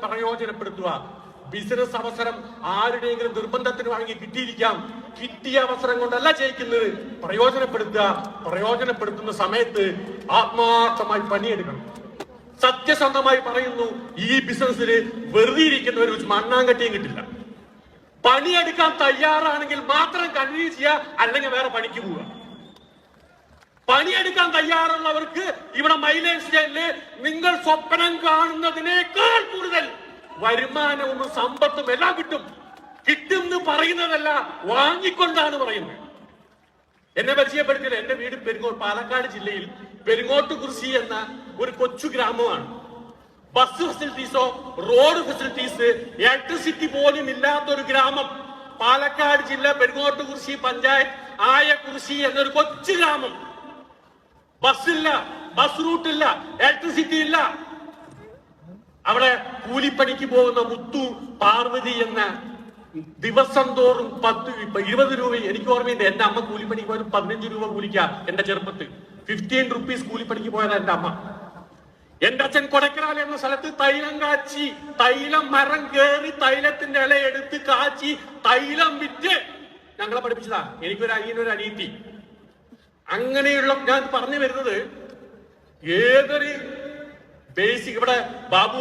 പ്രയോജനപ്പെടുത്തുക. ബിസിനസ് അവസരം ആരുടെയെങ്കിലും നിർബന്ധത്തിന് വാങ്ങി കിട്ടിയിരിക്കാം. കിട്ടിയ അവസരം കൊണ്ടല്ല ജയിക്കുന്നത്. പ്രയോജനപ്പെടുത്തുന്ന സമയത്ത് ആത്മാർത്ഥമായി പണിയെടുക്കണം. സത്യസന്ധമായി പറയുന്നു, ഈ ബിസിനസ്സിൽ വെറുതെ ഇരിക്കുന്ന ഒരു മണ്ണാങ്കട്ടിയും കിട്ടില്ല. പണിയെടുക്കാൻ തയ്യാറാണെങ്കിൽ മാത്രം കണ്ടിന്യൂ ചെയ്യുക, അല്ലെങ്കിൽ വേറെ പണിക്ക് പോവുക. പണിയെടുക്കാൻ തയ്യാറുള്ളവർക്ക് ഇവിടെ മൈലേജ് സ്റ്റൈലില് നിങ്ങൾ സ്വപ്നം കാണുന്നതിനേക്കാൾ കൂടുതൽ വരുമാനവും സമ്പത്തും എല്ലാം കിട്ടും. കിട്ടുമെന്ന് പറയുന്നതല്ല, വാങ്ങിക്കൊണ്ടാണ് പറയുന്നത്. എന്നെ പരിചയപ്പെടുത്തില്ല. എന്റെ വീട് പാലക്കാട് ജില്ലയിൽ പെരിങ്ങോട്ടുകുറിശി എന്ന ഒരു കൊച്ചു ഗ്രാമമാണ്. ബസ് ഫെസിലിറ്റീസോ റോഡ് ഫെസിലിറ്റീസ് ഇലക്ട്രിസിറ്റി പോലും ഇല്ലാത്തൊരു ഗ്രാമം. പാലക്കാട് ജില്ല പെരിങ്ങോട്ടുകുറിശി പഞ്ചായത്ത് ആയക്കുറിശി എന്നൊരു കൊച്ചു ഗ്രാമം. ബസ്സില്ല, ബസ് റൂട്ടില്ല, ഇലക്ട്രിസിറ്റി ഇല്ല. അവിടെ കൂലിപ്പണിക്ക് പോകുന്ന മുത്തു പാർവതി എന്ന ദിവസം തോറും 20 രൂപ, എനിക്ക് ഓർമ്മയുണ്ട്. എന്റെ അമ്മ കൂലിപ്പണിക്ക് പോയത് 15 രൂപ കൂലിക്കാ. എന്റെ ചെറുപ്പത്തിൽ 15 റുപ്പീസ് കൂലിപ്പണിക്ക് പോയത് എന്റെ അമ്മ. എന്റെ അച്ഛൻ കൊടക്കനാൽ എന്ന സ്ഥലത്ത് തൈലം കാച്ചി, തൈലം മരം കയറി തൈലത്തിന്റെ ഇല എടുത്ത് കാച്ചി തൈലം വിറ്റ് ഞങ്ങളെ പഠിപ്പിച്ചതാ. എനിക്കൊരു അനിയനൊരു അനിയത്തി. അങ്ങനെയുള്ള ഞാൻ പറഞ്ഞു വരുന്നത്, ഏതൊരു ബേസിക് ഇവിടെ ബാബു